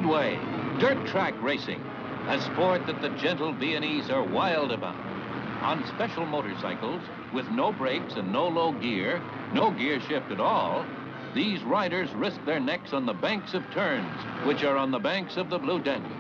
Speedway, dirt track racing, a sport that the gentle Viennese are wild about. On special motorcycles, with no brakes and no low gear, no gear shift at all, these riders risk their necks on the banks of turns, which are on the banks of the Blue Danube.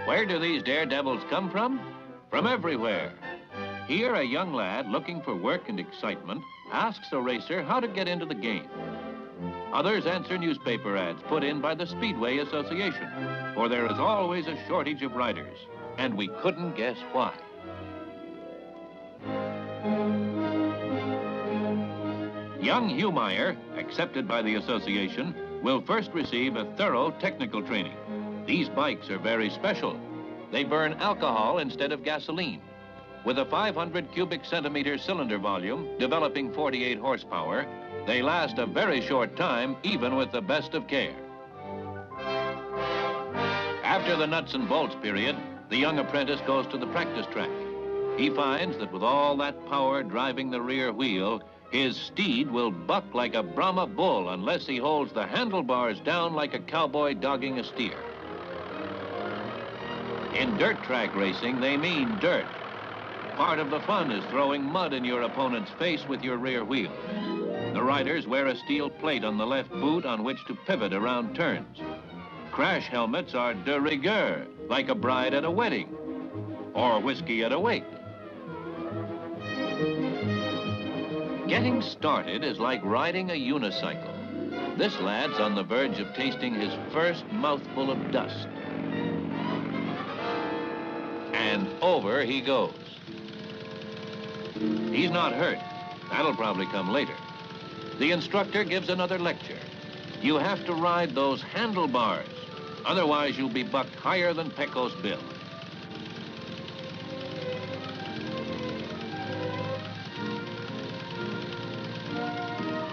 Where do these daredevils come from? From everywhere. Here, a young lad looking for work and excitement asks a racer how to get into the game. Others answer newspaper ads put in by the Speedway Association, for there is always a shortage of riders, and we couldn't guess why. Young Humeyer, accepted by the association, will first receive a thorough technical training. These bikes are very special. They burn alcohol instead of gasoline. With a 500 cubic centimeter cylinder volume, developing 48 horsepower, they last a very short time, even with the best of care. After the nuts and bolts period, the young apprentice goes to the practice track. He finds that with all that power driving the rear wheel, his steed will buck like a Brahma bull unless he holds the handlebars down like a cowboy dogging a steer. In dirt track racing, they mean dirt. Part of the fun is throwing mud in your opponent's face with your rear wheel. The riders wear a steel plate on the left boot on which to pivot around turns. Crash helmets are de rigueur, like a bride at a wedding, or whiskey at a wake. Getting started is like riding a unicycle. This lad's on the verge of tasting his first mouthful of dust. And over he goes. He's not hurt. That'll probably come later. The instructor gives another lecture. You have to ride those handlebars. Otherwise, you'll be bucked higher than Pecos Bill.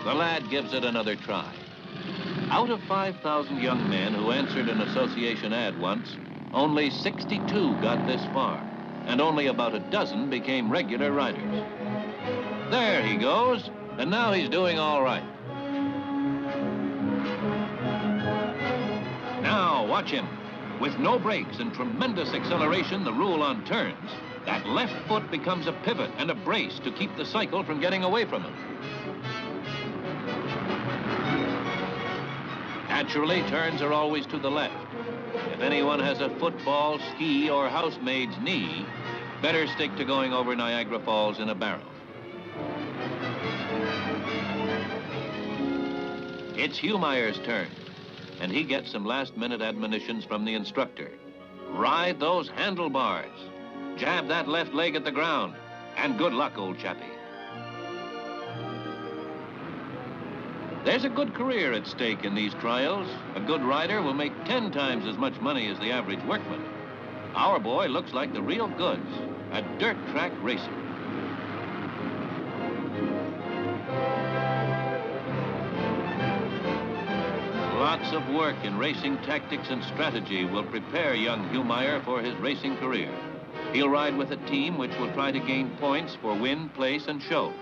The lad gives it another try. Out of 5,000 young men who answered an association ad once, only 62 got this far, and only about a dozen became regular riders. There he goes, and now he's doing all right. Now, watch him. With no brakes and tremendous acceleration, the rule on turns, that left foot becomes a pivot and a brace to keep the cycle from getting away from him. Naturally, turns are always to the left. If anyone has a football, ski, or housemaid's knee, better stick to going over Niagara Falls in a barrel. It's Humeyer's turn, and he gets some last-minute admonitions from the instructor. Ride those handlebars. Jab that left leg at the ground, and good luck, old chappie. There's a good career at stake in these trials. A good rider will make 10 times as much money as the average workman. Our boy looks like the real goods, a dirt track racer. Lots of work in racing tactics and strategy will prepare young Humeyer for his racing career. He'll ride with a team which will try to gain points for win, place, and show.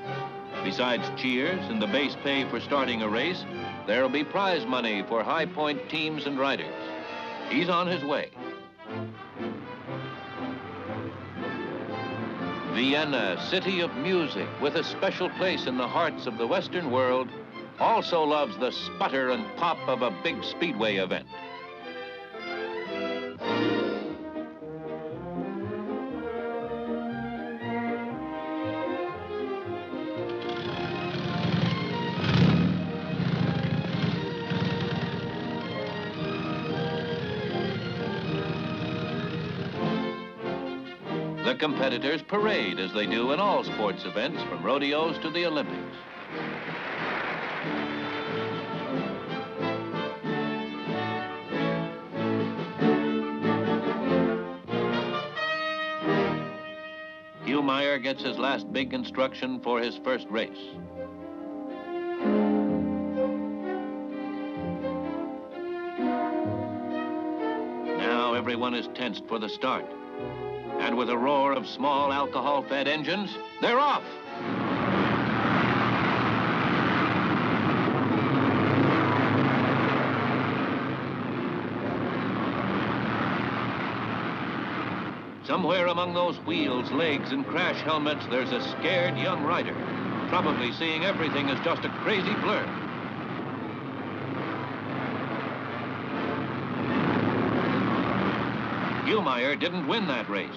Besides cheers and the base pay for starting a race, there'll be prize money for high-point teams and riders. He's on his way. Vienna, city of music, with a special place in the hearts of the Western world, also loves the sputter and pop of a big speedway event. The competitors parade as they do in all sports events, from rodeos to the Olympics. Humeyer gets his last big instruction for his first race. Now everyone is tensed for the start. And with a roar of small alcohol-fed engines, they're off! Somewhere among those wheels, legs, and crash helmets, there's a scared young rider, probably seeing everything as just a crazy blur. Humeyer didn't win that race.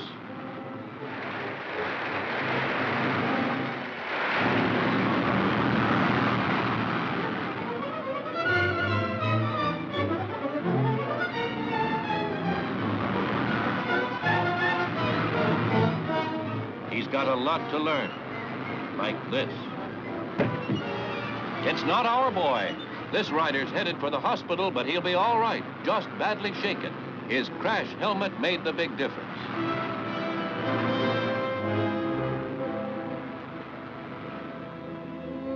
He's got a lot to learn, like this. It's not our boy. This rider's headed for the hospital, but he'll be all right, just badly shaken. His crash helmet made the big difference.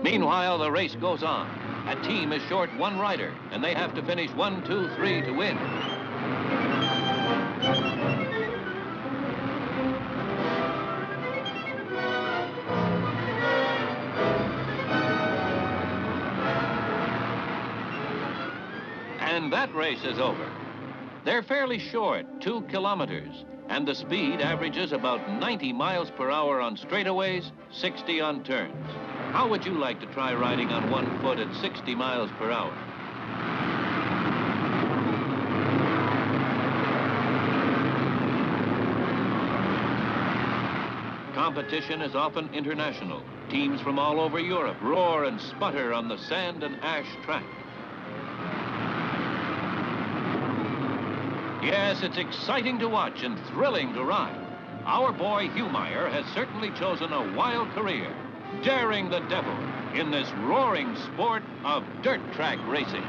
Meanwhile, the race goes on. A team is short one rider, and they have to finish 1, 2, 3 to win. And that race is over. They're fairly short, 2 kilometers, and the speed averages about 90 miles per hour on straightaways, 60 on turns. How would you like to try riding on one foot at 60 miles per hour? Competition is often international. Teams from all over Europe roar and sputter on the sand and ash track. Yes, it's exciting to watch and thrilling to ride. Our boy Humeyer has certainly chosen a wild career, daring the devil in this roaring sport of dirt track racing.